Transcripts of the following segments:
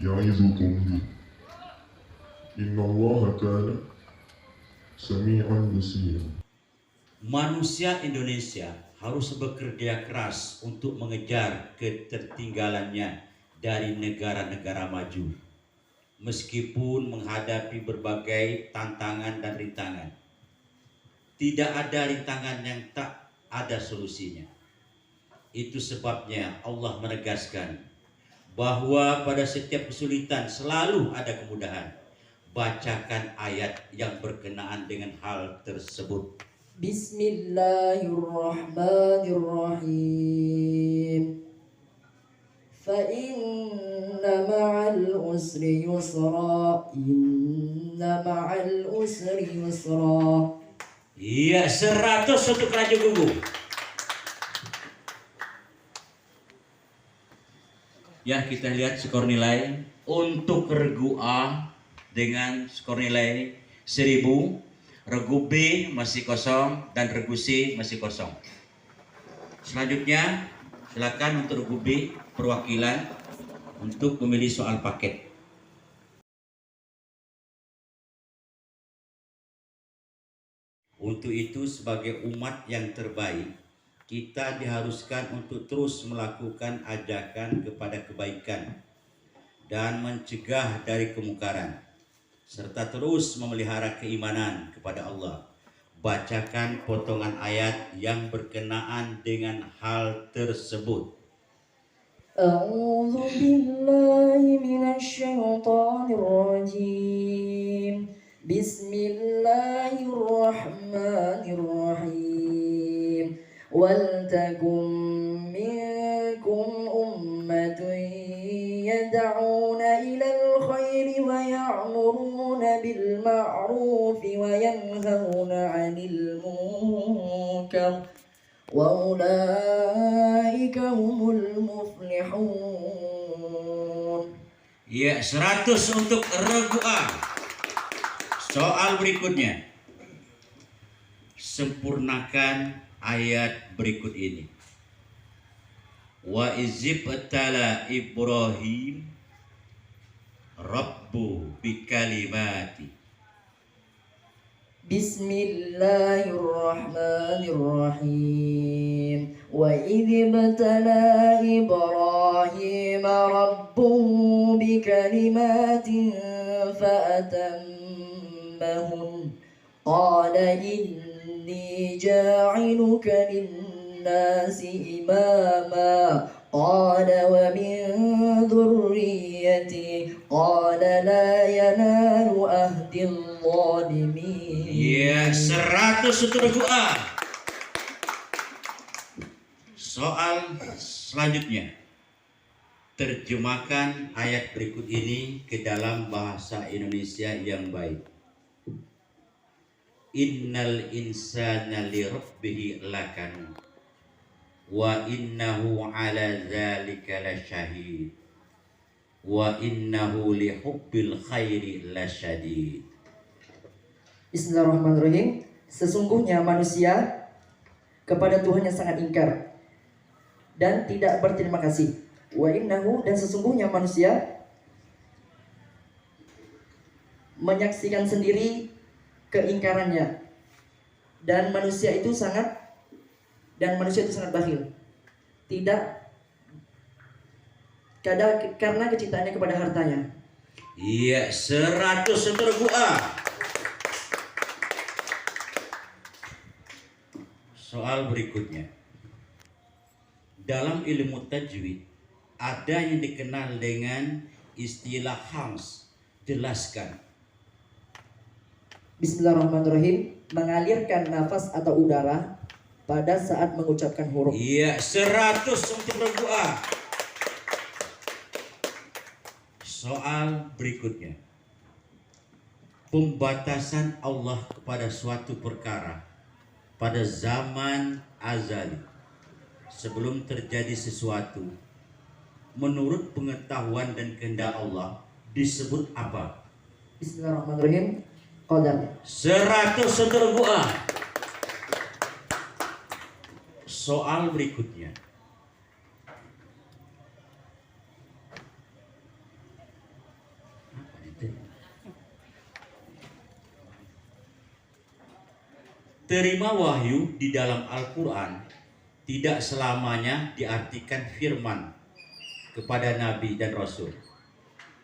يعظكم به إن الله كان سميعا بصيرا. Manusia Indonesia harus bekerja keras untuk mengejar ketertinggalannya dari negara-negara maju, meskipun menghadapi berbagai tantangan dan rintangan. Tidak ada rintangan yang tak ada solusinya. Itu sebabnya Allah menegaskan bahwa pada setiap kesulitan selalu ada kemudahan. Bacakan ayat yang berkenaan dengan hal tersebut. Bismillahirrahmanirrahim. Inna ma'al usri yusra. Inna ma'al usri yusra. Iya, 100 untuk Raja Gunggu. Ya, kita lihat skor nilai untuk regu A dengan skor nilai 1000, regu B masih kosong dan regu C masih kosong. Selanjutnya silakan untuk regu B perwakilan untuk memilih soal paket. Untuk itu sebagai umat yang terbaik, kita diharuskan untuk terus melakukan ajakan kepada kebaikan dan mencegah dari kemungkaran, serta terus memelihara keimanan kepada Allah. Bacakan potongan ayat yang berkenaan dengan hal tersebut. A'udzu billahi minasy syaithanir rajim. Bismillahirrahmanirrahim. Wal takum minkum ummatun yad'una ilal khairi wa ya'muruna bil ma'rufi wa yanhauna 'anil munkar wa ulaika humul muflihun. Ya, 100 untuk regu A. Soal berikutnya, sempurnakan ayat berikut ini. Wa izibtala Ibrahim Rabbu bikalimati. Bismillahirrahmanirrahim. Wa idhibtala Ibrahim rabbuhu bikalimatin fa'atammahun. Qala inni ja'iluka linnasi imama. Qala wa min dhurriyyati. Qala la yanalu ahdil zalimin. Ya, 100 untuk regu A. Soal selanjutnya, terjemahkan ayat berikut ini ke dalam bahasa Indonesia yang baik. Innal insana li rabbihi lakanu wa innahu ala dzalika lasyahid wa innahu li hubbil khairi lasyadid. Bismillahirrahmanirrahim. Sesungguhnya manusia kepada Tuhannya sangat ingkar dan tidak berterima kasih. Wa innahu, dan sesungguhnya manusia menyaksikan sendiri keingkarannya, dan manusia itu sangat bakhil. Tidak karena kecintaannya kepada hartanya. Iya, 100 untuk regu A. Soal berikutnya, dalam ilmu tajwid ada yang dikenal dengan istilah hams. Jelaskan. Bismillahirrahmanirrahim. Mengalirkan nafas atau udara pada saat mengucapkan huruf. Iya, 100 untuk regu A. Soal berikutnya, pembatasan Allah kepada suatu perkara pada zaman azali sebelum terjadi sesuatu menurut pengetahuan dan kehendak Allah disebut apa? Bismillahirrahmanirrahim. Qadar. 100 untuk regu A. Soal berikutnya, Terima wahyu di dalam Al-Quran tidak selamanya diartikan firman kepada Nabi dan Rasul.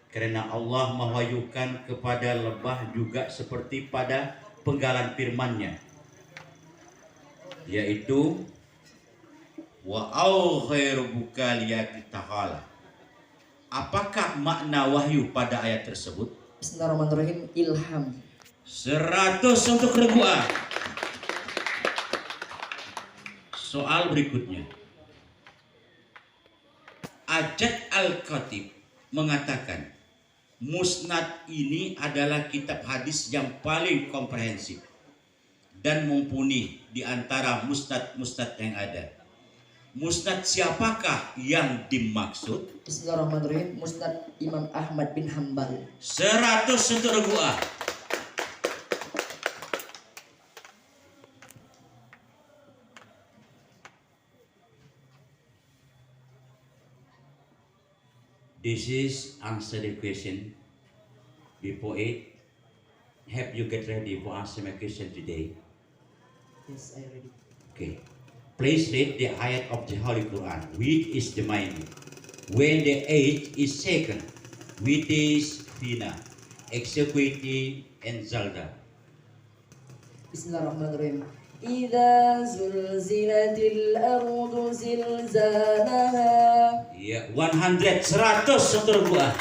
Karena Allah mewahyukan kepada lebah juga seperti pada penggalan firman-Nya, yaitu wa auhai rabbuka liyaqtahala. Apakah makna wahyu pada ayat tersebut? Bismillahirrahmanirrahim. Ilham. 100 untuk Rebuah. Soal berikutnya. Ajat Al-Khatib mengatakan Musnad ini adalah kitab hadis yang paling komprehensif dan mumpuni di antara musnad-musnad yang ada. Musnad siapakah yang dimaksud? Bismillahirrahmanirrahim. Musnad Imam Ahmad bin Hambal. 100 untuk Rebuah. This is answer the question. Before it, have you get ready for answer my question today? Yes, I ready. Okay. Please read the ayat of the Holy Quran, which is the mind. When the age is second, with this fina, executing and zalda. Bismillahirrahmanirrahim. Idza zulzilatil ardu zilzalaha. Ya, 100 untuk buah.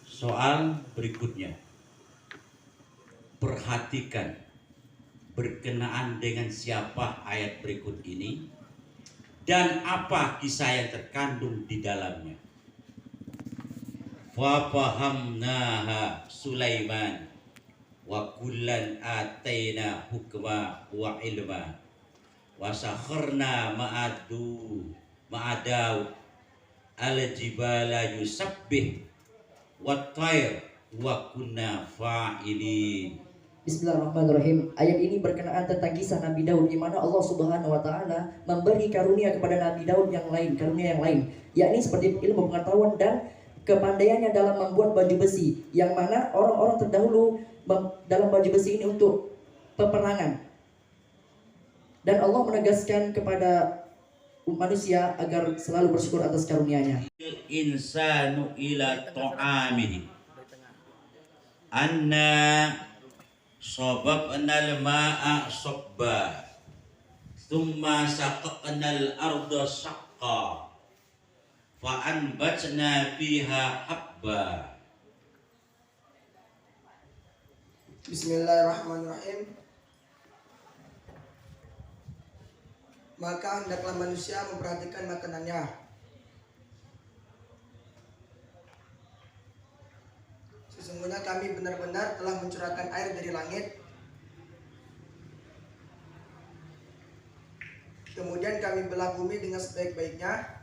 Soal berikutnya. Perhatikan berkenaan dengan siapa ayat berikut ini dan apa kisah yang terkandung di dalamnya. Fa fahamnaha Sulaiman wa kullan ataina hukma wa ilma wa sakharna ma'adaw al-jibala yusabbih wa tayr wa kunna fa'ilin. Bismillahirrahmanirrahim. Ayat ini berkenaan tentang kisah Nabi Daud, di mana Allah Subhanahu wa taala memberi karunia kepada Nabi Daud yang lain, karunia yang lain, yakni seperti ilmu pengetahuan dan kepandaiannya dalam membuat baju besi, yang mana orang-orang terdahulu dalam baju besi ini untuk peperangan. Dan Allah menegaskan kepada manusia agar selalu bersyukur atas karunia-Nya. Insanu ila ta'amihi anna sababna al-ma'a sabba thumma saqaqna al-arda saqqa fa anbatna fiha habba. Bismillahirrahmanirrahim. Maka hendaklah manusia memperhatikan makanannya. Sesungguhnya kami benar-benar telah mencurahkan air dari langit. Kemudian kami belah bumi dengan sebaik-baiknya.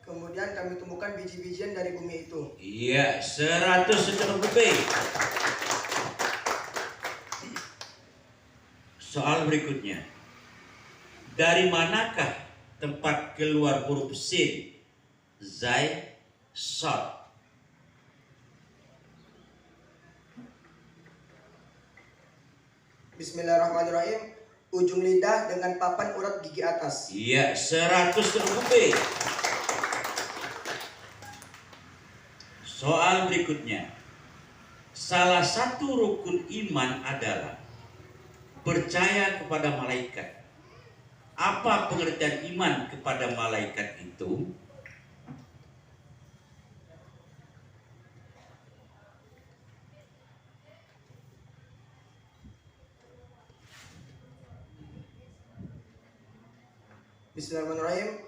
Kemudian kami tumbuhkan biji-bijian dari bumi itu. Iya, 100 untuk lebih. Soal berikutnya. Dari manakah tempat keluar huruf sin, zai, shad? Bismillahirrahmanirrahim. Ujung lidah dengan papan urat gigi atas. Iya, 100 untuk lebih. Soal berikutnya. Salah satu rukun iman adalah percaya kepada malaikat. Apa pengertian iman kepada malaikat itu? Bismillahirrahmanirrahim.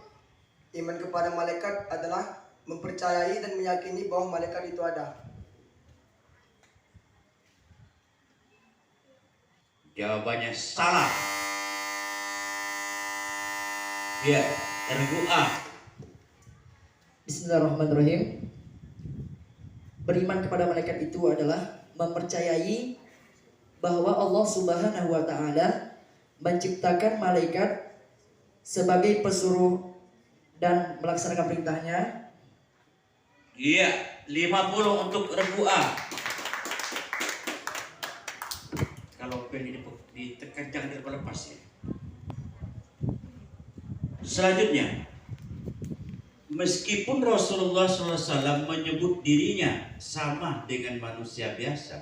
Iman kepada malaikat adalah mempercayai dan meyakini bahwa malaikat itu ada. Jawabannya salah. Ya, RUA. Bismillahirrahmanirrahim. Beriman kepada malaikat itu adalah mempercayai bahwa Allah Subhanahu wa taala menciptakan malaikat sebagai pesuruh dan melaksanakan perintahnya. Iya, 50 untuk regu A. Kalau pen ini ditekan jangan dilepas ya. Selanjutnya, meskipun Rasulullah SAW menyebut dirinya sama dengan manusia biasa,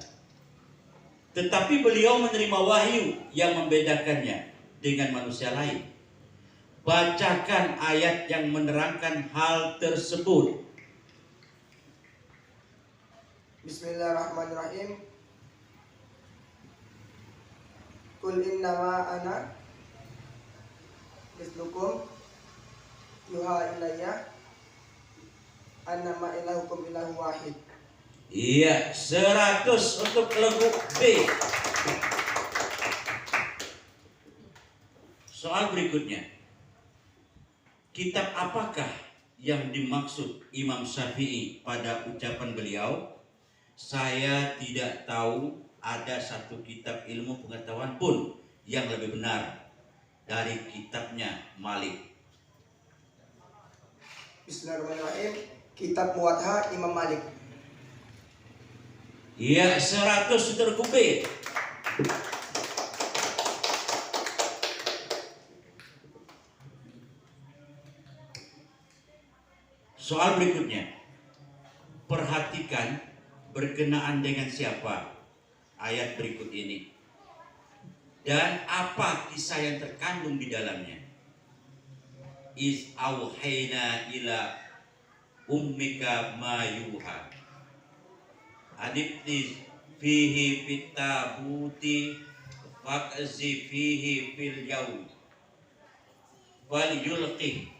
tetapi beliau menerima wahyu yang membedakannya dengan manusia lain. Bacakan ayat yang menerangkan hal tersebut. Bismillahirrahmanirrahim. Qul innama ana mislukum yuha ilayya annama ilahukum ilahu wahid. Iya, 100 untuk lagu B. Soal berikutnya. Kitab apakah yang dimaksud Imam Syafi'i pada ucapan beliau? Saya tidak tahu ada satu kitab ilmu pengetahuan pun yang lebih benar dari kitabnya Malik. Bismillahirrahmanirrahim. Kitab Muwatta Imam Malik. Iya, 100 untuk lagu B. Soal berikutnya, perhatikan berkenaan dengan siapa ayat berikut ini dan apa kisah yang terkandung di dalamnya. Is auhayna ila ummika ma yuha adibni fihi fitabuti faqzi fihi fil yaum wal yulqih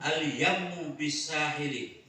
al-yammu bisahili